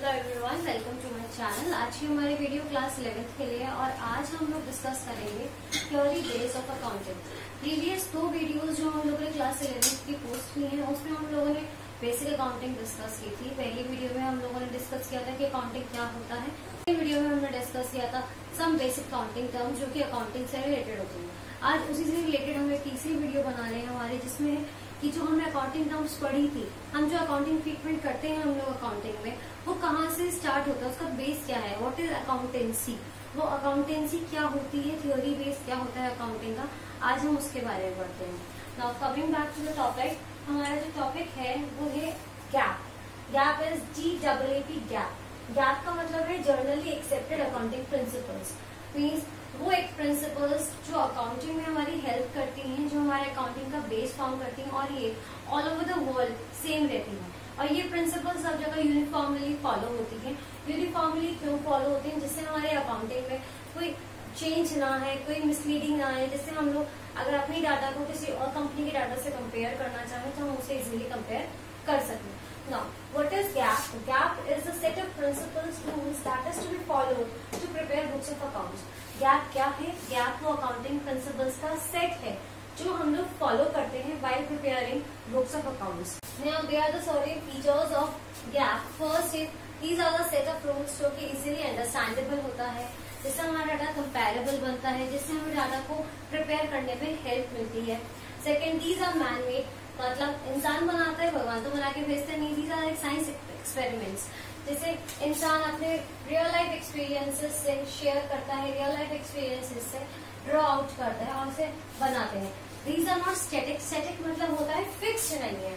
Hello everyone, welcome to my channel. आज की हमारी वीडियो क्लास 11th के लिए है और आज हम लोग डिस्कस करेंगे theory base of accounting. Previous 2 videos जो हम लोगों ने क्लास 11th की पोस्ट की हैं उसमें हम लोगों ने बेसिक अकाउंटिंग डिस्कस की थी। पहली वीडियो में हम लोगों ने डिस्कस किया था कि अकाउंटिंग क्या होता है। दूसरी वीडियो में हमने डिस्कस किया था सम बेसिक अकाउंटिंग टर्म्स जो कि अकाउंटिंग से रिलेटेड होती है। आज उसी से रिलेटेड हम एक तीसरी वीडियो बना रहे हैं हमारे, जिसमें कि जो हमने अकाउंटिंग टर्म्स पढ़ी थी, हम जो अकाउंटिंग ट्रीटमेंट करते हैं हम लोग अकाउंटिंग में, वो कहाँ से स्टार्ट होता है, उसका बेस क्या है, व्हाट इज अकाउंटेंसी, वो अकाउंटेंसी क्या होती है, थ्योरी बेस क्या होता है अकाउंटिंग का, आज हम उसके बारे में पढ़ते हैं। Now coming back to the topic, हमारा जो टॉपिक है वो है GAAP. GAAP is GAAP GAAP. GAAP का मतलब है generally accepted accounting principles. Means वो एक प्रिंसिपल्स जो अकाउंटिंग में हमारी हेल्प करती हैं, जो हमारे अकाउंटिंग का बेस फॉर्म करती हैं और ये all over the world same रहती हैं। और ये प्रिंसिपल्स सब जगह यूनिफॉर्मली फॉलो होती हैं। यूनिफॉर्मली क्यों फॉलो होती हैं? जिससे हमारे अकाउंटिंग में कोई चेंज ना है, कोई मिसलीडिंग ना है। जिससे हम लोग अगर अपनी डाटा को किसी और कंपनी के डाटा से कंपेयर करना चाहें तो हम उसे इजिली कंपेयर कर सकें। Now, what is GAAP? GAAP is a set of principles, rules that is to be followed to prepare books of accounts. GAAP क्या है? GAAP वो अकाउंटिंग प्रिंसिपल्स का सेट है जो हम लोग फॉलो करते हैं while preparing books of accounts. Now, there are the certain features of GAAP. First is these are the set of rules जो कि easily understandable होता है, जिससे हमारा डाटा कंपेरेबल बनता है, जिससे हमें डाटा को प्रिपेयर करने में हेल्प मिलती है। Second, these are man made, मतलब इंसान बनाता है, भगवान तो बना के भेजते नहीं। दीज आर साइंस एक्सपेरिमेंट्स, जैसे इंसान अपने रियल लाइफ एक्सपीरियंसेस से शेयर करता है, रियल लाइफ एक्सपीरियंसेस से ड्रॉ आउट करता है और उसे बनाते हैं। These are not static. Static मतलब होता है फिक्स्ड नहीं है।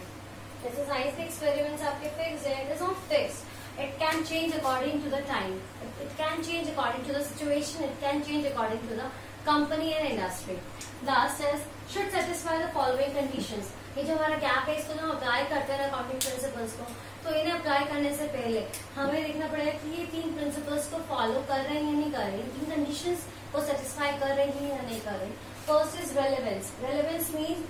जैसे साइंस के एक्सपेरिमेंट्स आपके फिक्स्ड है, it is not fixed. It can change according to the time. It can change according to the situation. It can change according to the company and industry. Last is should satisfy the following conditions. ये जो हमारा gap है इसको ना apply करते हैं accounting principles को, तो इन्हें अप्लाई करने से पहले हमें देखना पड़ेगा कि ये 3 प्रिंसिपल्स को फॉलो कर रहे हैं या नहीं कर रहे हैं, 3 कंडीशंस को सेटिस्फाई कर रही हैं या नहीं कर रहे। First is relevance. Relevance means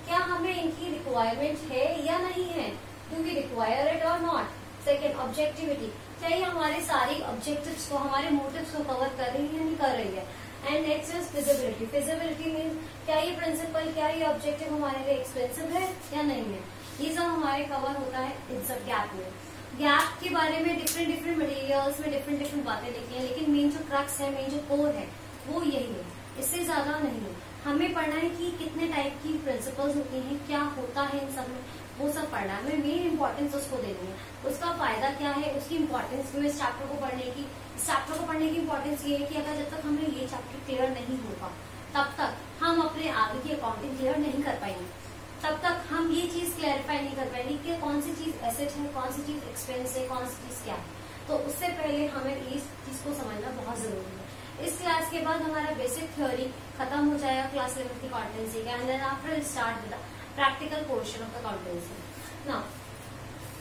क्या हमें इनकी रिक्वायरमेंट है या नहीं है, डू वी रिक्वायर इट और नॉट। सेकेंड, ऑब्जेक्टिविटी, क्या ये हमारे सारी ऑब्जेक्टिव्स को, हमारे मोटिव्स को कवर कर रही है या नहीं कर रही है। And next is feasibility. Feasibility mean क्या ये प्रिंसिपल, क्या ये ऑब्जेक्टिव हमारे लिए एक्सपेंसिव है या नहीं है। ये सब हमारे कवर होता है इन सब गैप में। गैप के बारे में डिफरेंट मटेरियल्स में डिफरेंट बातें लिखी है, लेकिन मेन जो क्रक्स है, मेन जो कोर है वो यही है, इससे ज्यादा नहीं है। हमें पढ़ना है कि कितने टाइप की प्रिंसिपल्स होती हैं, क्या होता है इन सब में, वो सब पढ़ना है। हमें मेन इंपॉर्टेंस उसको देनी है, उसका फायदा क्या है, उसकी इंपॉर्टेंस में इस चैप्टर को पढ़ने की। इस चैप्टर को पढ़ने की इंपॉर्टेंस ये है कि अगर जब तक हमें ये चैप्टर क्लियर नहीं होगा तब तक हम अपने आगे की अकाउंटिंग क्लियर नहीं कर पाएंगे। तब तक हम ये चीज क्लैरिफाई नहीं कर पाएंगे कि कौन सी चीज एसेट है, कौन सी चीज एक्सपेंस है, कौन सी चीज क्या है। तो उससे पहले हमें इस चीज को समझना बहुत जरूरी है। इस क्लास के बाद हमारा बेसिक थ्योरी खत्म हो जाएगा क्लास 11 की अकाउंटेंसी का, and then after start with the practical portion of accountancy. Now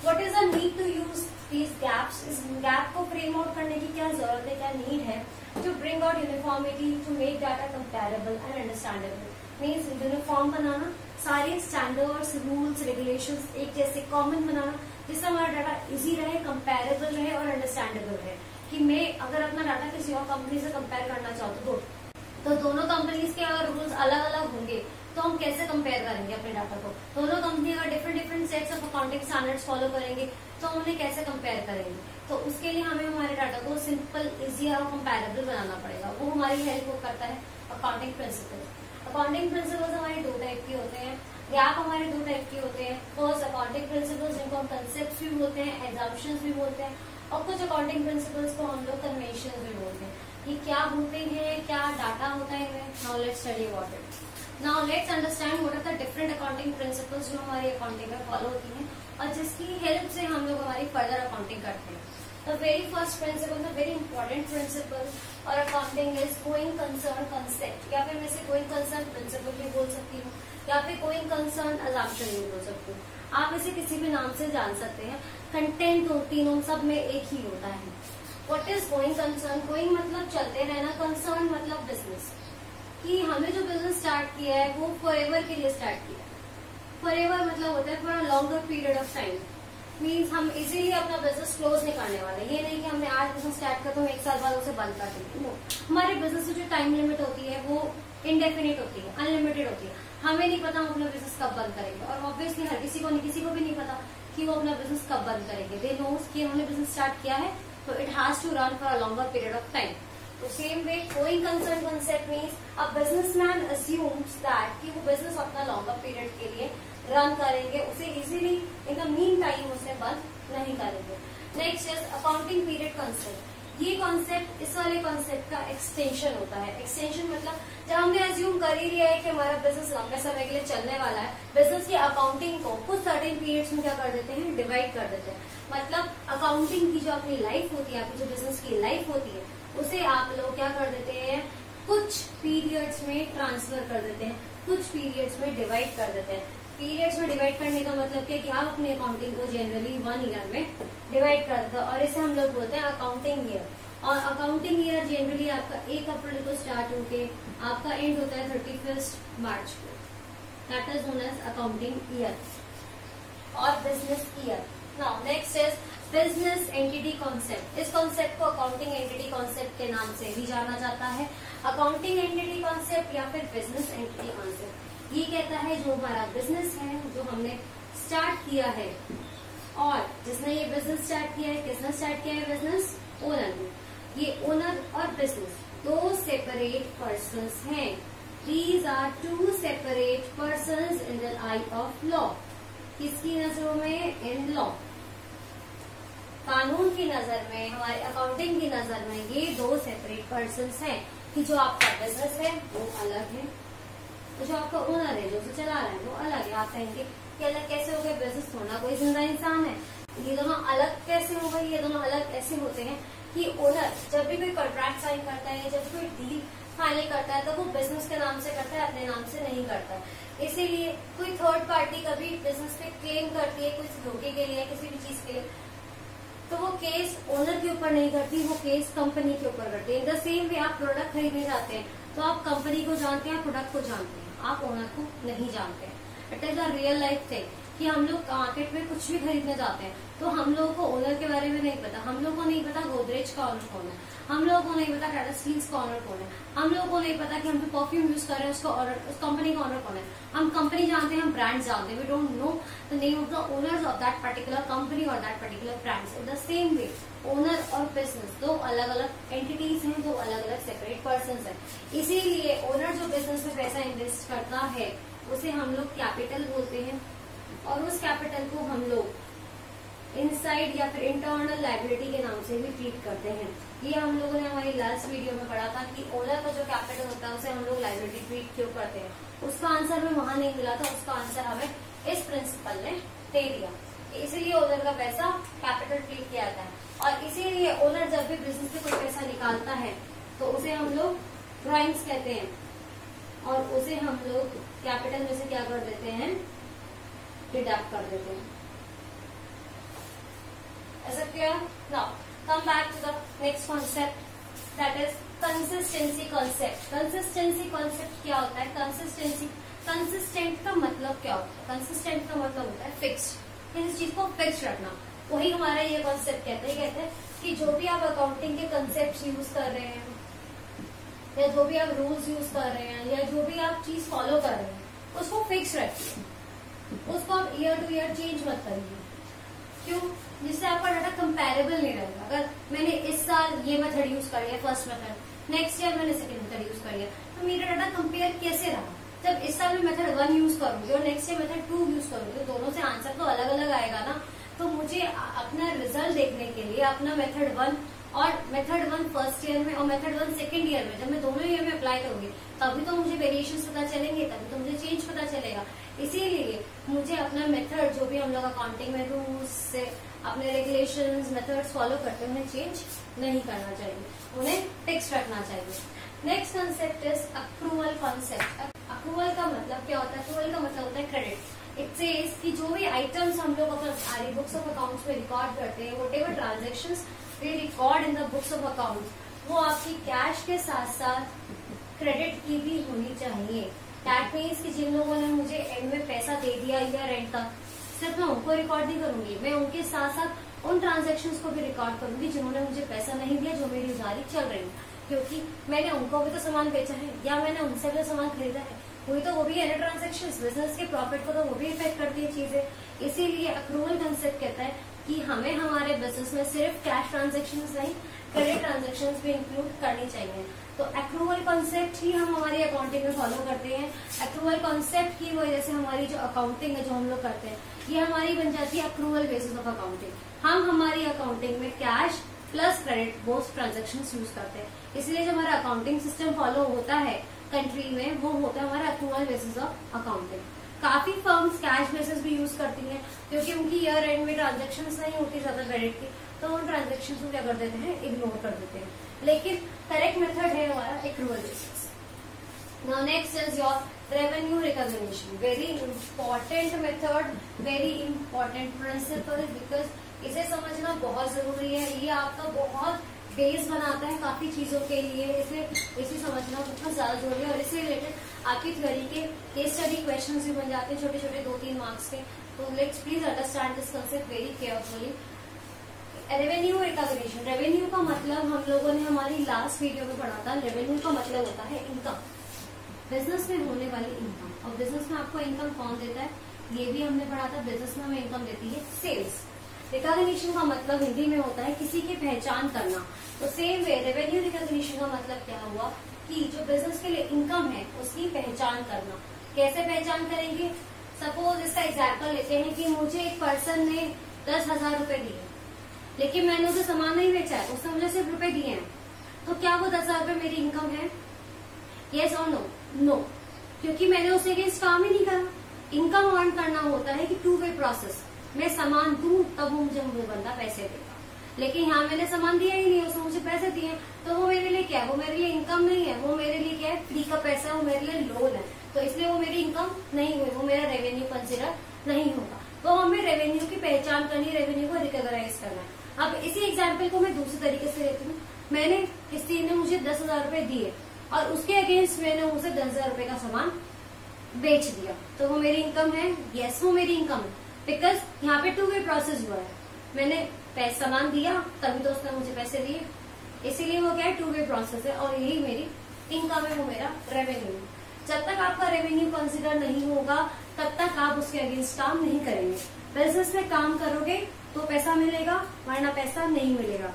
what is the need to use these gaps. इस गैप को फ्रेम आउट करने की क्या जरूरत है, क्या नीड है, to bring out uniformity, to make data comparable and understandable. Means uniform बनाना, सारे स्टैंडर्ड्स, रूल्स, रेगुलेशंस एक जैसे कॉमन बनाना, जिससे हमारा डाटा इजी रहे, कंपेरेबल रहे और अंडरस्टैंडेबल रहे। कि मैं अगर अपना डाटा किसी और कंपनी से कंपेयर करना चाहूँ तो दोनों कंपनीज के अगर रूल्स अलग अलग होंगे तो हम कैसे कंपेयर करेंगे अपने डाटा को। दोनों कंपनी अगर different sets of accounting standards follow करेंगे तो हम उन्हें कैसे कंपेयर करेंगे। तो उसके लिए हमें हमारे डाटा को सिंपल, इजी और कंपेरेबल बनाना पड़ेगा। वो हमारी हेल्प करता है अकाउंटिंग प्रिंसिपल्स। अकाउंटिंग प्रिंसिपल्स हमारे 2 टाइप के होते हैं। गैप हमारे 2 टाइप के होते हैं। फर्स्ट अकाउंटिंग प्रिंसिपल्स, जिनको हम कंसेप्ट भी बोलते हैं, एग्जाम्पशंस भी बोलते हैं, और कुछ अकाउंटिंग प्रिंसिपल्स को हम लोग कन्वेंशन भी बोलते हैं। ये क्या होते हैं, क्या डाटा होता है इनमें। Now let's study about it. Now let's understand what are the different accounting principles जो हमारी अकाउंटिंग में फॉलो होती हैं और जिसकी हेल्प से हम लोग हमारी फर्दर अकाउंटिंग करते हैं। The very first principle, the very important principle और accounting is going concern concept, या फिर मैं इसे गोइंग कंसर्न प्रिंसिपल भी बोल सकती हूँ, या फिर गोइंग कंसर्न अजम्पशन भी बोल सकती हूँ। आप इसे किसी भी नाम से जान सकते हैं। कंटेंट तीनों सब में एक ही होता है। What is going concern? Going मतलब चलते रहना, कंसर्न मतलब बिजनेस, कि हमने जो बिजनेस स्टार्ट किया है वो फॉरएवर के लिए स्टार्ट किया है। फॉरएवर मतलब होता है for a longer period of time. Means हम इजीली अपना बिजनेस क्लोज नहीं करने वाले। ये नहीं कि हमने आज बिजनेस स्टार्ट कर तो हम 1 साल बाद उसे बंद कर देंगे। नो, हमारे बिजनेस में जो टाइम लिमिट होती है वो इनडेफिनिट होती है, अनलिमिटेड होती है। हमें नहीं पता हम अपना बिजनेस कब बंद करेंगे, और ऑब्वियसली हर किसी को भी नहीं पता कि वो अपना बिजनेस कब बंद करेंगे। दे नोस कि उन्होंने बिजनेस स्टार्ट किया है तो it has to run for a longer period of time. तो same way going concern concept means a businessman assumes that कि वो बिजनेस अपना लॉन्गर पीरियड के लिए रन करेंगे, उसे easily in the mean time उसे बंद नहीं करेंगे। Next is accounting period concept. ये कॉन्सेप्ट इस वाले कॉन्सेप्ट का एक्सटेंशन होता है। एक्सटेंशन मतलब जब हमने अज्यूम कर ही लिया है कि हमारा बिजनेस लंबे समय के लिए चलने वाला है, बिजनेस की अकाउंटिंग को कुछ सर्टेन पीरियड्स में क्या कर देते हैं, डिवाइड कर देते हैं। मतलब अकाउंटिंग की जो अपनी लाइफ होती है, आपकी जो बिजनेस की लाइफ होती है, उसे आप लोग क्या कर देते हैं, कुछ पीरियड्स में ट्रांसफर कर देते हैं, कुछ पीरियड्स में डिवाइड कर देते हैं। पीरियड्स में डिवाइड करने का मतलब क्या कि आप अपनी अकाउंटिंग को जनरली 1 ईयर में डिवाइड कर देते हैं, और इसे हम लोग बोलते हैं अकाउंटिंग ईयर। और अकाउंटिंग ईयर जनरली आपका 1 अप्रैल को स्टार्ट होके आपका एंड होता है 31 मार्च को। That is known as accounting year और business year. Now next is business entity concept. इस कॉन्सेप्ट को अकाउंटिंग एंटिटी कॉन्सेप्ट के नाम से भी जाना जाता है। अकाउंटिंग एंटिटी कॉन्सेप्ट या फिर बिजनेस एंटिटी कॉन्सेप्ट ये कहता है जो हमारा बिजनेस है, जो हमने स्टार्ट किया है, और जिसने ये बिजनेस स्टार्ट किया है, किसने स्टार्ट किया है बिजनेस, ओनर ने। ये ओनर और बिजनेस 2 सेपरेट पर्सन्स हैं। These are 2 separate persons in the eye of law. किसकी नजरों में, इन लॉ, कानून की नजर में, हमारे अकाउंटिंग की नजर में ये 2 सेपरेट पर्सन्स हैं कि जो आपका बिजनेस है वो अलग है, तो जो आपका ओनर है, जो उसे चला रहा है, वो अलग है। आप कहेंगे कि अलग कैसे हो गए, बिजनेस थोड़ा कोई जिंदा इंसान है, ये दोनों अलग कैसे हो गए। ये दोनों अलग ऐसे होते हैं कि ओनर जब भी कोई कॉन्ट्रैक्ट साइन करता है, जब कोई डील फाइनल करता है, तो वो बिजनेस के नाम से करता है, अपने नाम से नहीं करता है। इसीलिए कोई थर्ड पार्टी कभी बिजनेस पे क्लेम करती है किसी धोखे के लिए, किसी भी चीज के लिए, तो वो केस ओनर के ऊपर नहीं करती, वो केस कंपनी के ऊपर करती है। इन द सेम वे आप प्रोडक्ट खरीदने जाते हैं तो आप कंपनी को जानते हैं, प्रोडक्ट को जानते हैं, आप ओनर को नहीं जानते हैं। It is a real life thing कि हम लोग मार्केट में कुछ भी खरीदने जाते हैं तो हम लोगों को ओनर के बारे में नहीं पता। हम लोगों को नहीं पता गोदरेज का ओनर कौन है, हम लोगों को नहीं पता टाटा स्टील्स का ओनर कौन है, हम लोगों को नहीं पता कि हम जो परफ्यूम यूज कर रहे हैं उसका ऑनर, उस कंपनी का ओनर कौन है। हम कंपनी जानते हैं, हम ब्रांड जानते हैं, we don't know the name of the owners of that particular company और that particular brand. In the same way owner और बिजनेस 2 अलग अलग एंटिटीज हैं, 2 अलग अलग सेपरेट पर्सन है। इसीलिए ओनर जो बिजनेस में पैसा इन्वेस्ट करता है उसे हम लोग कैपिटल बोलते हैं, और उस कैपिटल को हम लोग इनसाइड या फिर इंटरनल लायबिलिटी के नाम से भी ट्रीट करते हैं। ये हम लोगों ने हमारी लास्ट वीडियो में पढ़ा था कि ओनर का जो कैपिटल होता है उसे हम लोग लायबिलिटी ट्रीट क्यों करते हैं। उसका आंसर हमें वहां नहीं मिला था, उसका आंसर हमें इस प्रिंसिपल ने दे दिया। इसीलिए ओनर का पैसा कैपिटल ट्रीट किया जाता है, और इसीलिए ओनर जब भी बिजनेस से कोई पैसा निकालता है तो उसे हम लोग ड्राइंग्स कहते हैं, और उसे हम लोग कैपिटल में से क्या कर देते हैं, डिडक्ट कर देते हैं। ऐसा क्या? Now come back to the next concept, that is consistency concept. Consistency concept क्या होता है? कंसिस्टेंट का मतलब क्या होता है? कंसिस्टेंट का मतलब होता है फिक्स्ड, इस चीज को फिक्स रखना। वही हमारा ये कॉन्सेप्ट कहते हैं कि जो भी आप अकाउंटिंग के कॉन्सेप्ट यूज कर रहे हैं, या जो भी आप रूल्स यूज कर रहे हैं, या जो भी आप चीज फॉलो कर रहे हैं, उसको फिक्स रखिए, उसको आप ईयर टू ईयर चेंज मत करिए। क्यों? जिससे आपका डाटा कंपैरेबल नहीं रहेगा। अगर मैंने इस साल ये मेथड यूज कर लिया, फर्स्ट मेथड, नेक्स्ट ईयर मैंने सेकंड मेथड यूज कर लिया, तो मेरा डाटा कंपेयर कैसे रहा? जब इस साल मैं मेथड 1 यूज करूंगी और नेक्स्ट ईयर मेथड 2 यूज करूंगी, तो दोनों से आंसर तो अलग अलग आएगा ना। तो मुझे अपना रिजल्ट देखने के लिए अपना मेथड 1 और मेथड 1 फर्स्ट ईयर में और मेथड 1 सेकंड ईयर में, जब मैं दोनों ईयर में अप्लाई करूंगी, तभी तो मुझे वेरिएशंस पता चलेंगे, तभी तो मुझे चेंज पता चलेगा। इसीलिए मुझे अपना मेथड, जो भी हम लोग अकाउंटिंग में रूल्स से अपने रेगुलेशंस, मेथड्स फॉलो करते हैं, उन्हें चेंज नहीं करना चाहिए, उन्हें फिक्स रखना चाहिए। Next concept is accrual concept. Accrual का मतलब क्या होता है? अक्रूवल का मतलब होता है क्रेडिट। इट सेज कि जो भी आइटम्स हम लोग अपने बुक्स ऑफ अकाउंट्स में रिकॉर्ड करते हैं, whatever transactions we record in the books of accounts, वो आपकी कैश के साथ साथ क्रेडिट की भी होनी चाहिए। दैट मीन्स कि जिन लोगों ने मुझे एंड में पैसा दे दिया ईयर एंड तक, सिर्फ मैं उनको रिकॉर्ड नहीं करूंगी, मैं उनके साथ साथ उन ट्रांजेक्शन्स को भी रिकॉर्ड करूंगी जिन्होंने मुझे पैसा नहीं दिया, जो मेरी उधारी चल रही है, क्योंकि मैंने उनको भी तो सामान बेचा है या मैंने उनसे भी तो सामान खरीदा है, वही तो वो भी है ना ट्रांजेक्शन। बिजनेस के प्रॉफिट को तो वो भी इफेक्ट करती है चीजें। इसीलिए अक्रूवल कंसेप्ट कहता है कि हमें हमारे बिजनेस में सिर्फ कैश ट्रांजेक्शन नहीं, क्रेडिट ट्रांजेक्शन भी इंक्लूड करनी चाहिए। तो अक्रूवल कॉन्सेप्ट ही हम हमारी अकाउंटिंग में फॉलो करते हैं। अक्रूवल कॉन्सेप्ट की वजह से हमारी जो अकाउंटिंग है जो हम लोग करते हैं ये हमारी बन जाती है अक्रूवल बेसिस ऑफ अकाउंटिंग। हम हमारी अकाउंटिंग में cash plus credit both transaction use करते हैं। इसलिए जो हमारा अकाउंटिंग सिस्टम फॉलो होता है कंट्री में वो होता है हमारा अक्रूवल बेसिस ऑफ अकाउंटिंग। काफी फर्म्स कैश बेसिस भी यूज करती हैं क्योंकि उनकी ईयर एंड में ट्रांजेक्शन नहीं होती ज्यादा क्रेडिट की, तो उन ट्रांजेक्शन को क्या कर देते हैं, इग्नोर कर देते हैं। लेकिन करेक्ट मेथड है हमारा accrual basis. Now next is your revenue recognition. Very important method, very important principal, because इसे समझना बहुत जरूरी है। ये आपका बहुत बेस बनाता है काफी चीजों के लिए, इसे समझना बहुत ज्यादा जरूरी है। और इससे रिलेटेड आपकी थ्योरी के केस स्टडी क्वेश्चन भी बन जाते हैं छोटे छोटे 2-3 मार्क्स के। तो let's please understand this concept very carefully. Revenue recognition, revenue का मतलब हम लोगों ने हमारी लास्ट वीडियो में पढ़ा था। रेवेन्यू का मतलब होता है इनकम, बिजनेस में होने वाली इनकम। और बिजनेस में आपको इनकम कौन देता है, ये भी हमने पढ़ा था। बिजनेस में हमें इनकम देती है सेल्स। रिकॉग्निशन का मतलब हिंदी में होता है किसी की पहचान करना। तो सेम वे रेवेन्यू रिकॉग्निशन का मतलब क्या हुआ कि जो बिजनेस के लिए इनकम है उसकी पहचान करना। कैसे पहचान करेंगे, सपोज इसका एग्जाम्पल लेते हैं कि मुझे एक पर्सन ने 10,000 रुपए दिए, लेकिन मैंने उसे सामान नहीं बेचा है, उसने मुझे सिर्फ रुपए दिए हैं, तो क्या वो 10,000 रुपए मेरी इनकम है? यस और नो? नो, क्योंकि मैंने उसके अगेंस्ट काम ही नहीं करा। इनकम अर्न करना होता है कि 2 वे प्रोसेस। मैं सामान दूं तब मुझे वो बंदा पैसे देगा, लेकिन यहाँ मैंने सामान दिया ही नहीं, उसने मुझे पैसे दिए, तो वो मेरे लिए क्या है, वो मेरे लिए इनकम नहीं है, वो मेरे लिए क्या है, फ्री का पैसा है, वो मेरे लिए लोन है। तो इसलिए वो मेरी इनकम नहीं हुई, वो मेरा रेवेन्यू कंसिडर नहीं होगा। तो हमें रेवेन्यू की पहचान करनी, रेवेन्यू को रिकॉग्नाइज करना है। अब इसी एग्जाम्पल को मैं दूसरे तरीके से लेती हूँ। मैंने किसी ने मुझे 10,000 रुपए दिए और उसके अगेंस्ट मैंने उसे 10,000 रुपए का सामान बेच दिया, तो वो मेरी इनकम है? यस, वो मेरी इनकम है, बिकॉज यहाँ पे 2 वे प्रोसेस हुआ है। मैंने सामान दिया तभी तो उसने मुझे पैसे दिए, इसीलिए वो क्या है, 2 वे प्रोसेस है। और यही मेरी इनकम है, वो मेरा रेवेन्यू है। जब तक आपका रेवेन्यू कंसिडर नहीं होगा तब तक आप उसके अगेंस्ट काम नहीं करेंगे। बिजनेस में काम करोगे तो पैसा मिलेगा, वरना पैसा नहीं मिलेगा।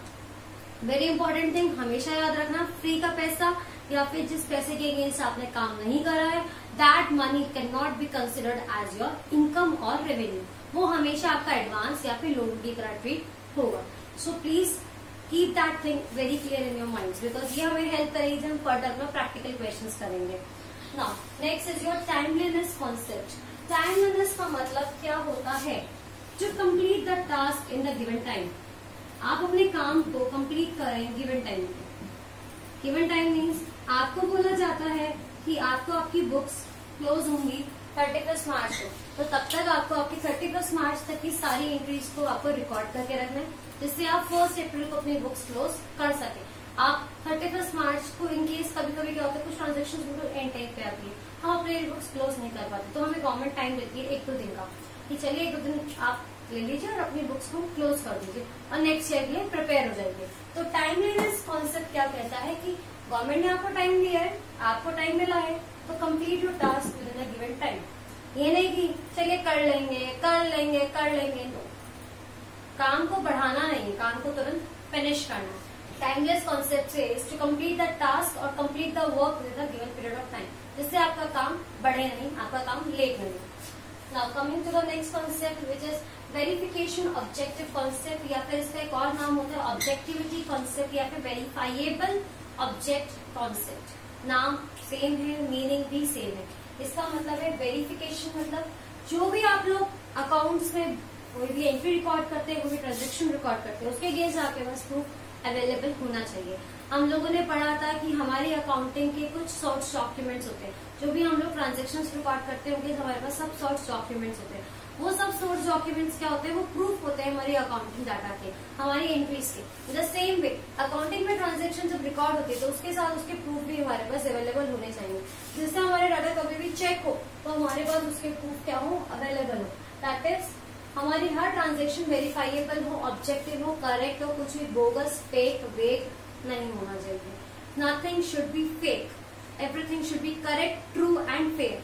वेरी इंपॉर्टेंट थिंग हमेशा याद रखना, फ्री का पैसा या फिर जिस पैसे के अगेंस्ट आपने काम नहीं करा है, that money can not be considered as your income और रेवेन्यू। वो हमेशा आपका एडवांस या फिर लोन की तरह ट्रीट होगा। So please keep that thing very clear in your mind, because ये हमें हेल्प करेगी जब हम फर्दर में प्रैक्टिकल क्वेश्चंस करेंगे। Now next is your timeliness concept. Timeliness का मतलब क्या होता है, to complete the task in the given time. आप अपने काम को कंप्लीट करें गिवन टाइम पे। गिवन टाइम मीन्स आपको बोला जाता है कि आपको आपकी बुक्स क्लोज होंगी 31 मार्च को, तो तब तक आपको आपकी 31 मार्च तक की सारी एंट्रीज को आपको रिकॉर्ड करके रखना है, जिससे आप 1 अप्रैल को अपनी बुक्स क्लोज कर सके। आप 31 मार्च को इनकेस कभी कभी क्या होता है, कुछ ट्रांजेक्शन एंड टाइम पे आती है, हम अपने बुक्स क्लोज नहीं कर पाते, तो हमें गवर्नमेंट टाइम देती है 1-2 दिन का कि चलिए 1-2 दिन आप ले लीजिए और अपनी बुक्स को क्लोज कर दीजिए और नेक्स्ट ईयर के लिए प्रिपेयर हो जाइए। तो टाइमलीनेस कॉन्सेप्ट क्या कहता है कि गवर्नमेंट ने आपको टाइम दिया है, आपको टाइम मिला है, तो complete your task with in a given time. ये नहीं कि चलिए कर लेंगे कर लेंगे कर लेंगे, तो काम को बढ़ाना नहीं, काम को तुरंत फिनिश करना है। Timeless concept is to complete the task और complete the work with a given period of time, जिससे आपका काम बढ़े नहीं, आपका काम लेट नहीं। Now coming to the next concept which is verification objective concept, या फिर इसका एक और नाम होता है ऑब्जेक्टिविटी कॉन्सेप्ट या फिर वेरीफाइएबल ऑब्जेक्ट कॉन्सेप्ट। नाम सेम है, मीनिंग भी सेम है। इसका मतलब है वेरिफिकेशन, मतलब जो भी आप लोग अकाउंट्स में कोई भी एंट्री रिकॉर्ड करते हैं, कोई भी ट्रांजेक्शन रिकॉर्ड करते हैं, उसके अगेंस्ट आपके पास प्रूफ अवेलेबल होना चाहिए। हम लोगों ने पढ़ा था कि हमारी अकाउंटिंग के कुछ सोर्स डॉक्यूमेंट्स होते हैं, जो भी हम लोग ट्रांजेक्शन रिकॉर्ड करते होंगे हमारे पास सब सोर्स डॉक्यूमेंट्स होते हैं। वो सब सोर्स डॉक्यूमेंट्स क्या होते हैं, वो प्रूफ होते हैं हमारी अकाउंटिंग डाटा के, हमारी एंट्रीज के। द सेम वे अकाउंटिंग में ट्रांजेक्शन जब रिकॉर्ड होती है तो उसके साथ उसके प्रूफ भी हमारे पास अवेलेबल होने चाहिए, जिससे हमारे डाटा कभी भी चेक हो तो हमारे पास उसके प्रूफ क्या हो, अवेलेबल हो। दैट इज हमारी हर ट्रांजेक्शन वेरीफाइएबल हो, ऑब्जेक्टिव हो, करेक्ट हो, कुछ भी बोगस, फेक, वेक नहीं होना चाहिए। Nothing should be fake, everything should be correct, true and fair.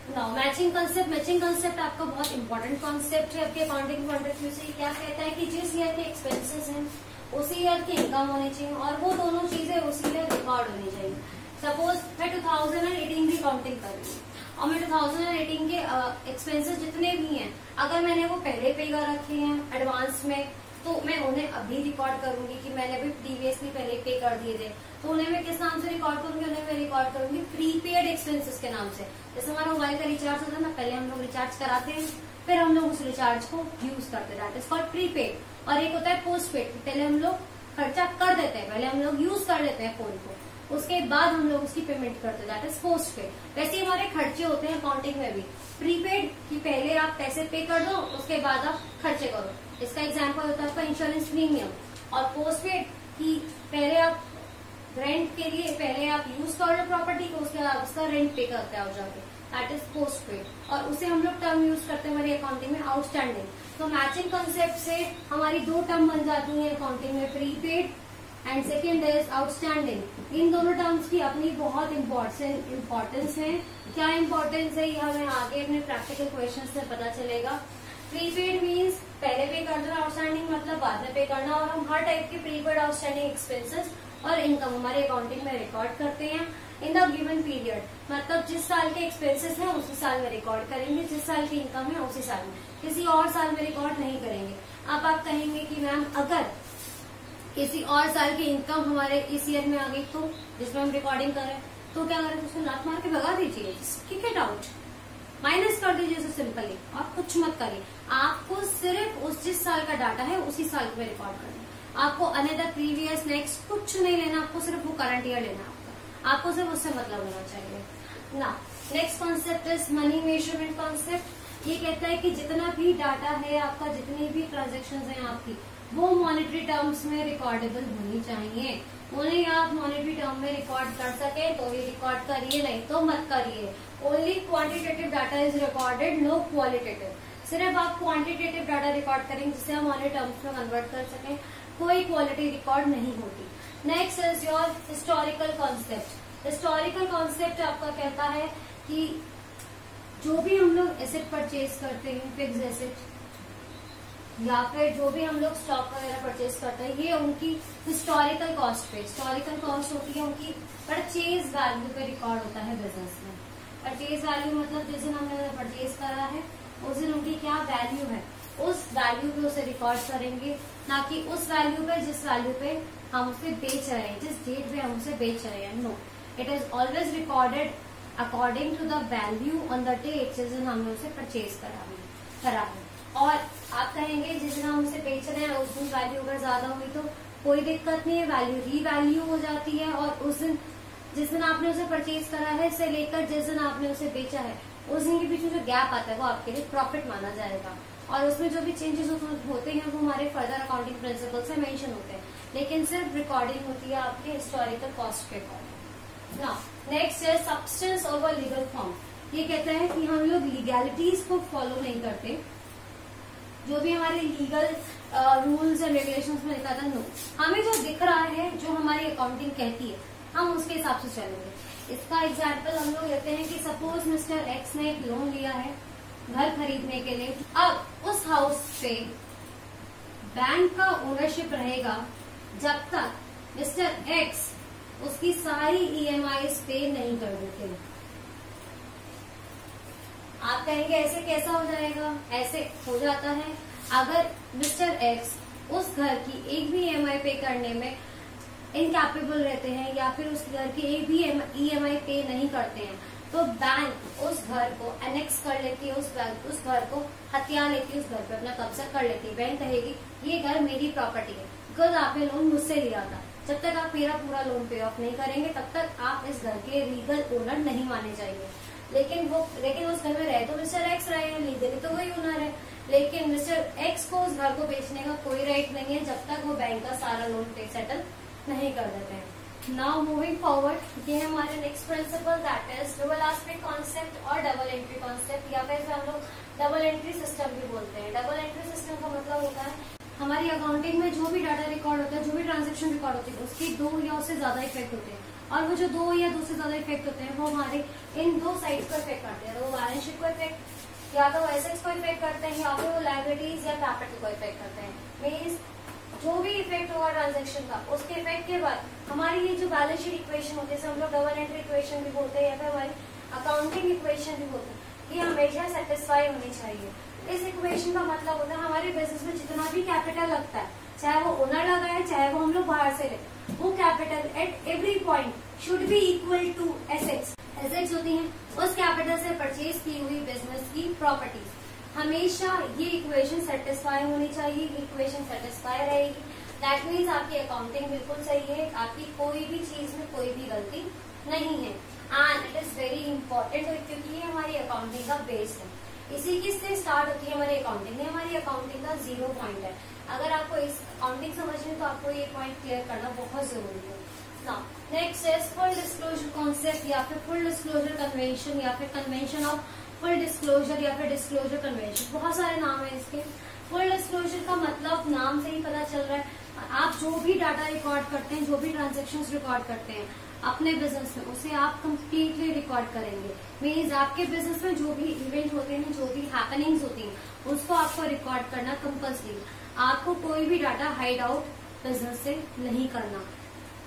Now matching concept. Matching concept आपका बहुत इंपॉर्टेंट कॉन्सेप्ट है आपके अकाउंटिंग पॉइंट ऑफ व्यू से। क्या कहता है कि जिस ईयर के एक्सपेंसेस हैं उसी ईयर की इनकम होनी चाहिए और वो दोनों चीजें उसी ईयर रिकॉर्ड होनी चाहिए। सपोज मैं 2018 की काउंटिंग कर रही हूँ और मैं 2018 के एक्सपेंसेस जितने भी हैं अगर मैंने वो पहले पे कर रखे हैं एडवांस में तो मैं उन्हें अभी रिकॉर्ड करूंगी कि मैंने अभी प्रीवियसली पहले पे कर दिए थे। तो उन्हें मैं किस नाम से रिकॉर्ड करूंगी? उन्हें मैं रिकॉर्ड करूंगी प्रीपेड एक्सपेंसेस के नाम से। जैसे हमारा मोबाइल का रिचार्ज होता है ना, पहले हम लोग रिचार्ज कराते हैं फिर हम लोग उस रिचार्ज को यूज करते हैं, दैट इज कॉल्ड प्रीपेड। और एक होता है पोस्ट पेड, पहले हम लोग खर्चा कर देते हैं, पहले हम लोग यूज कर लेते हैं फोन को, उसके बाद हम लोग उसकी पेमेंट करते हैं, दैट इज पोस्ट पेड। वैसे हमारे खर्चे होते हैं अकाउंटिंग में भी प्रीपेड कि पहले आप पैसे पे कर दो उसके बाद आप खर्चे करो। इसका एग्जाम्पल होता है आपका इंश्योरेंस प्रीमियम। और पोस्ट पेड कि पहले आप रेंट के लिए पहले आप यूज कर लो प्रॉपर्टी को, उसके बाद उसका रेंट पे करते हो जाके, दैट इज पोस्ट पेड। और उसे हम लोग टर्म यूज करते हैं हमारी अकाउंटिंग में आउटस्टैंडिंग। तो मैचिंग कंसेप्ट से हमारी दो टर्म बन जाती है अकाउंटिंग में, prepaid and second is outstanding. इन दोनों टर्म्स की अपनी बहुत इम्पोर्टेंस है। क्या इम्पोर्टेंस है ये हमें आगे अपने प्रैक्टिकल क्वेश्चन से पता चलेगा। प्रीपेड मीन्स पहले पे करना, आउटस्टैंडिंग मतलब बाद में पे करना। और हम हर टाइप के प्रीपेड आउटस्टैंडिंग एक्सपेंसेस और इनकम हमारे अकाउंटिंग में रिकॉर्ड करते हैं इन द गिवन पीरियड। मतलब जिस साल के एक्सपेंसेस हैं उसी साल में रिकॉर्ड करेंगे, जिस साल की इनकम है उसी साल में, किसी और साल में रिकॉर्ड नहीं करेंगे। अब आप कहेंगे कि मैम अगर किसी और साल की इनकम हमारे इस ईयर में आ गई तो जिसमें हम रिकॉर्डिंग कर रहे हैं तो क्या करें? उसको लात मार के भगा दीजिए, किक इट आउट, माइनस कर दीजिए उसे सिंपली, और कुछ मत करिए। आपको सिर्फ उस जिस साल का डाटा है उसी साल में रिकॉर्ड करना है। आपको अनदर प्रीवियस नेक्स्ट कुछ नहीं लेना, आपको सिर्फ वो करंट ईयर लेना है। आपको सिर्फ उससे मतलब होना चाहिए ना। Next concept is money measurement concept. ये कहता है कि जितना भी डाटा है आपका, जितनी भी ट्रांजेक्शन है आपकी, वो मॉनेटरी टर्म्स में रिकॉर्डेबल होनी चाहिए। उन्हें आप मॉनेटरी टर्म में रिकॉर्ड कर सके तो ये रिकॉर्ड करिए, नहीं तो मत करिए। Only quantitative data is recorded, no qualitative. सिर्फ आप क्वांटिटेटिव डाटा रिकॉर्ड करेंगे जिससे हम मॉनेटरी टर्म्स में कन्वर्ट कर सकें, कोई क्वालिटी रिकॉर्ड नहीं होती। Next is your historical concept. Historical concept आपका कहता है कि जो भी हम लोग एसेट परचेज करते हैं, फिक्स एसेट या फिर जो भी हम लोग स्टॉक वगैरह परचेज करते हैं, ये उनकी हिस्टोरिकल कॉस्ट पे, हिस्टोरिकल कॉस्ट होती है उनकी परचेज वैल्यू पे रिकॉर्ड होता है बिजनेस में। परचेज वैल्यू मतलब जिस दिन हमने परचेज करा है उस दिन उनकी क्या वैल्यू है, उस वैल्यू पे उसे रिकॉर्ड करेंगे, ना कि उस वैल्यू पे जिस वैल्यू पे हम उसे बेच रहे हैं, जिस डेट पे हम उसे बेच रहे हैं। No, it is always recorded according to the value on the date जिस दिन हमने उसे परचेज करा है। और आप कहेंगे जिस दिन हम उसे बेच रहे हैं उस दिन वैल्यू अगर ज्यादा हुई तो कोई दिक्कत नहीं है, वैल्यू रीवैल्यू हो जाती है। और उस दिन जिस दिन आपने उसे परचेज करा है से लेकर जिस दिन आपने उसे बेचा है उस दिन के बीच में जो गैप आता है वो आपके लिए प्रॉफिट माना जाएगा। और उसमें जो भी चेंजेस होते हैं वो हमारे फर्दर अकाउंटिंग प्रिंसिपल से मेंशन होते हैं, लेकिन सिर्फ रिकॉर्डिंग होती है आपके हिस्टोरिकल कॉस्ट के अकॉर्डिंग। नाउ नेक्स्ट है सब्सटेंस ओवर लीगल फॉर्म। ये कहता है कि हम लोग लीगैलिटीज को फॉलो नहीं करते, जो भी हमारे लीगल रूल्स एंड रेगुलेशंस में लिखा था, नो, हमें जो दिख रहा है, जो हमारी अकाउंटिंग कहती है, हम उसके हिसाब से चलेंगे। इसका एग्जाम्पल हम लोग लेते हैं कि सपोज मिस्टर एक्स ने एक लोन लिया है घर खरीदने के लिए। अब उस हाउस पे बैंक का ओनरशिप रहेगा जब तक मिस्टर एक्स उसकी सारी EMI पे नहीं कर देते। आप कहेंगे ऐसे कैसा हो जाएगा? ऐसे हो जाता है अगर मिस्टर एक्स उस घर की एक भी EMI पे करने में इनकैपेबल रहते हैं या फिर उस घर की एक भी EMI पे नहीं करते हैं तो बैंक उस घर को एनेक्स कर लेती है, उस घर को हथिया लेती है, उस घर पे अपना कब्जा कर लेती है। बैंक कहेगी ये घर मेरी प्रॉपर्टी है बिकॉज आपने लोन मुझसे लिया था, जब तक आप मेरा पूरा लोन पे ऑफ नहीं करेंगे तब तक आप इस घर के लीगल ओनर नहीं माने जाएंगे। लेकिन उस घर में रहे तो मिस्टर एक्स रहे हैं, लीगली तो वही ओनर है, लेकिन मिस्टर एक्स को उस घर को बेचने का कोई राइट नहीं है जब तक वो बैंक का सारा लोन पे सेटल नहीं कर देते हैं। नाउ मूविंग फॉरवर्ड, ये है हमारे next principle, that is double aspect concept और डबल एंट्री कॉन्सेप्ट, या फिर हम लोग डबल एंट्री सिस्टम भी बोलते हैं। डबल एंट्री सिस्टम का मतलब होता है हमारी अकाउंटिंग में जो भी डाटा रिकॉर्ड होता है, जो भी ट्रांजेक्शन रिकॉर्ड होती है, उसकी 2 या उससे ज्यादा इफेक्ट होते हैं, और वो जो 2 या 2 से ज्यादा इफेक्ट होते हैं वो हमारे इन 2 साइड्स को इफेक्ट करते हैं। वो बैलेंस शीट को इफेक्ट, या तो एसेट्स को इफेक्ट करते हैं, या फिर वो लायबिलिटीज या कैपिटल को इफेक्ट करते हैं। मीन्स जो भी इफेक्ट होगा ट्रांजेक्शन का, उसके इफेक्ट के बाद हमारी ये जो बैलेंस शीट इक्वेशन होती है, हम लोग डबल एंट्री इक्वेशन भी बोलते हैं, या फिर हमारी अकाउंटिंग इक्वेशन भी बोलते हैं, ये हमेशा सेटिस्फाई होनी चाहिए। इस इक्वेशन का मतलब होता है हमारे बिजनेस में जितना भी कैपिटल लगता है, चाहे वो ओनर लगाए चाहे वो हम लोग बाहर से ले, वो capital at every point should be equal to assets. Assets होती हैं उस कैपिटल से परचेज की हुई बिजनेस की प्रॉपर्टीज। हमेशा ये इक्वेशन सेटिस्फाई होनी चाहिए, इक्वेशन सेटिस्फाई रहेगी, दैट मीन्स आपकी अकाउंटिंग बिल्कुल सही है, आपकी कोई भी चीज में कोई भी गलती नहीं है। And it is very important क्योंकि ये हमारी अकाउंटिंग का बेस है, इसी की से स्टार्ट होती है हमारी अकाउंटिंग। ये हमारी अकाउंटिंग का 0 पॉइंट है। अगर आपको इस अकाउंटिंग समझनी है तो आपको ये पॉइंट क्लियर करना बहुत जरूरी है। Now next is full disclosure concept, या फिर फुल डिस्क्लोजर कन्वेंशन, या फिर कन्वेंशन ऑफ फुल डिस्क्लोजर, या फिर डिस्क्लोजर कन्वेंशन। बहुत सारे नाम है इसके। फुल डिस्क्लोजर का मतलब नाम से ही पता चल रहा है, आप जो भी डाटा रिकॉर्ड करते हैं, जो भी ट्रांजेक्शन्स रिकॉर्ड करते हैं अपने बिजनेस में, उसे आप कंप्लीटली रिकॉर्ड करेंगे। मीन्स आपके बिजनेस में जो भी इवेंट होते हैं, जो भी हैपनिंग्स होती हैं, उसको आपको रिकॉर्ड करना कंपल्सरी। आपको कोई भी डाटा हाइड आउट बिजनेस से नहीं करना।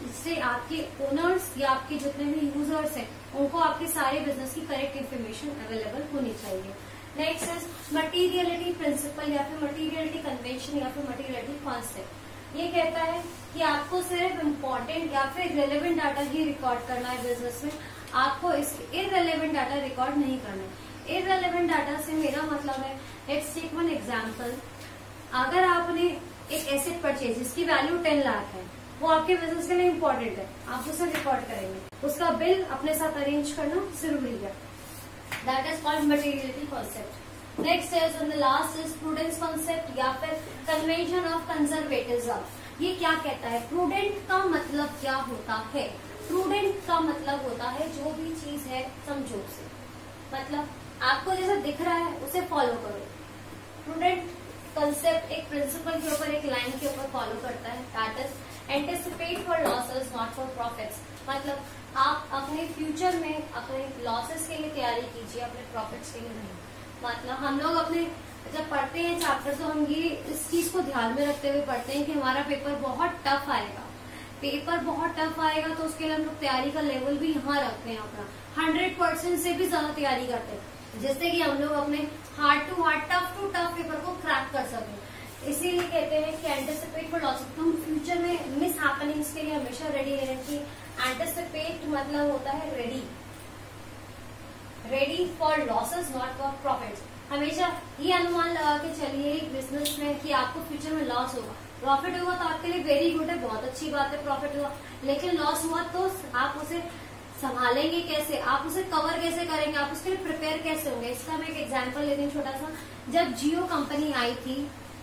इससे आपके ओनर्स या आपके जितने भी यूजर्स हैं, उनको आपके सारे बिजनेस की करेक्ट इन्फॉर्मेशन अवेलेबल होनी चाहिए। नेक्स्ट इज मटीरियलिटी प्रिंसिपल, या फिर मटीरियलिटी कन्वेंशन, या फिर मटीरियलिटी कॉन्सेप्ट। ये कहता है कि आपको सिर्फ इम्पोर्टेंट या फिर रिलेवेंट डाटा ही रिकॉर्ड करना है बिजनेस में, आपको इस इररिलेवेंट डाटा रिकॉर्ड नहीं करना है। इररिलेवेंट डाटा से मेरा मतलब है, लेट्स टेक वन एग्जांपल, अगर आपने एक एसेट परचेज जिसकी वैल्यू 10 लाख है, वो आपके बिजनेस के लिए इम्पोर्टेंट है, आप उसे रिकॉर्ड करेंगे, उसका बिल अपने साथ अरेंज करना जरूरी है। That is called materiality concept. Next is and the last is prudence concept, या फिर कन्वेंशन ऑफ कंजर्वेटिज्म। ये क्या कहता है? प्रूडेंट का मतलब क्या होता है? प्रूडेंट का मतलब होता है जो भी चीज है संजोग से, मतलब आपको जैसा दिख रहा है उसे फॉलो करो। प्रूडेंट कंसेप्ट एक प्रिंसिपल के ऊपर, एक लाइन के ऊपर फॉलो करता है, that is anticipate for losses not for profits. मतलब आप अपने फ्यूचर में अपने लॉसेस के लिए तैयारी कीजिए, अपने प्रॉफिट्स के लिए नहीं। मतलब हम लोग अपने जब पढ़ते हैं चैप्टर, तो हम ये इस चीज को ध्यान में रखते हुए पढ़ते हैं कि हमारा पेपर बहुत टफ आएगा, पेपर बहुत टफ आएगा, तो उसके लिए हम लोग तैयारी का लेवल भी यहाँ रखते हैं, अपना 100% से भी ज्यादा तैयारी करते हैं, जिससे कि हम लोग अपने hard to hard, tough to tough paper को क्रैक कर सकें। इसीलिए कहते हैं कि एंटिसिपेट फॉर लॉसेस, हम फ्यूचर में मिस हैपनिंग्स के लिए हमेशा रेडी रहना चाहिए। एंटिसिपेट मतलब होता है ready, ready for losses not for profits. हमेशा ये अनुमान लगा के चलिए एक बिजनेस में कि आपको फ्यूचर में लॉस होगा, प्रॉफिट होगा तो आपके लिए वेरी गुड है, बहुत अच्छी बात है, प्रॉफिट हुआ, लेकिन लॉस हुआ तो आप उसे संभालेंगे कैसे, आप उसे कवर कैसे करेंगे, आप उसके लिए प्रिपेयर कैसे होंगे। इसका मैं एक एग्जांपल लेती हूँ छोटा सा। जब जियो कंपनी आई थी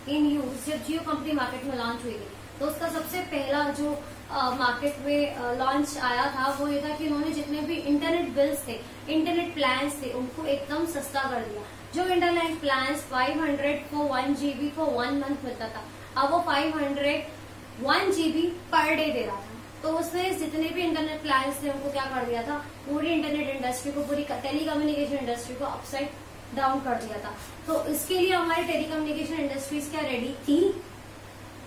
इन यूज, जब जियो कंपनी मार्केट में लॉन्च हुई थी, तो उसका सबसे पहला जो मार्केट में लॉन्च आया था वो ये था कि उन्होंने जितने भी इंटरनेट बिल्स थे, इंटरनेट प्लान्स थे, उनको एकदम सस्ता कर दिया। जो इंटरनेट प्लान्स 500 को 1 GB को 1 मंथ मिलता था, अब वो 501 GB पर डे दे रहा था। तो उसने जितने भी इंटरनेट प्लान्स थे उनको क्या कर दिया था, पूरी इंटरनेट इंडस्ट्री को, पूरी टेलीकम्युनिकेशन इंडस्ट्री को अपसाइड डाउन कर दिया था। तो इसके लिए हमारी टेलीकम्युनिकेशन इंडस्ट्रीज क्या रेडी थी?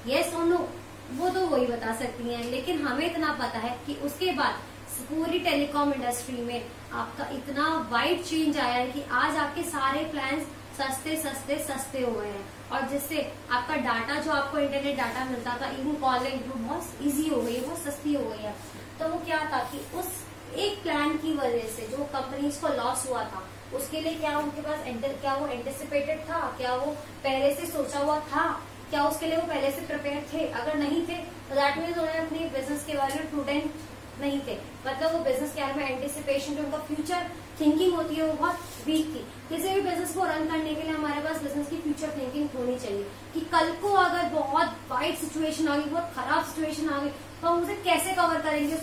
यस और नो, वो तो वही बता सकती हैं, लेकिन हमें इतना पता है कि उसके बाद पूरी टेलीकॉम इंडस्ट्री में आपका इतना वाइड चेंज आया है कि आज आपके सारे प्लान्स सस्ते सस्ते सस्ते हो गए हैं, और जिससे आपका डाटा, जो आपको इंटरनेट डाटा मिलता था, इवन कॉलिंग, वो बहुत इजी हो गई है, बहुत सस्ती हो गई है। तो वो क्या था कि उस एक प्लान की वजह से जो कंपनीज को लॉस हुआ था, उसके लिए क्या उनके पास क्या वो एंटिसिपेटेड था, क्या वो पहले से सोचा हुआ था, क्या उसके लिए वो पहले से प्रिपेयर थे? अगर नहीं थे तो दैट मीन्स उन्होंने अपनी बिजनेस के बारे में प्रूडेंट नहीं थे, मतलब वो बिजनेस के बारे में एंटिसिपेशन, जो उनका फ्यूचर थिंकिंग होती है वो बहुत वीक थी। किसी भी बिजनेस को रन करने के लिए हमारे पास बिजनेस की फ्यूचर थिंकिंग होनी होनी चाहिए कि कल को अगर बहुत वाइड सिचुएशन आ गई, बहुत खराब सिचुएशन आ गई, तो हम उसे कैसे कवर करेंगे,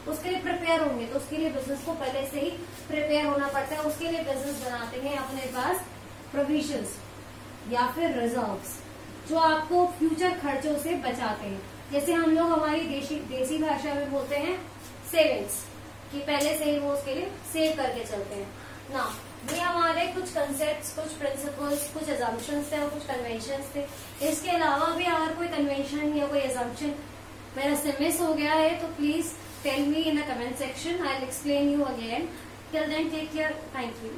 उसके लिए प्रिपेयर होंगे। तो उसके लिए बिजनेस को पहले से ही प्रिपेयर होना पड़ता है। उसके लिए बिजनेस बनाते हैं अपने पास प्रोविजंस या फिर रिजर्व्स, जो आपको फ्यूचर खर्चों से बचाते हैं। जैसे हम लोग हमारी देसी भाषा में बोलते हैं सेविंग्स, कि पहले से ही वो उसके लिए सेव करके चलते हैं ना। ये हमारे कुछ कंसेप्ट, कुछ प्रिंसिपल्स, कुछ अजम्पशंस थे और कुछ कन्वेंशंस थे। इसके अलावा भी अगर कोई कन्वेंशन या कोई अजम्पशन मेरा से मिस हो गया है तो please tell me in the comment section, I will explain you again. Till then take care, thank you.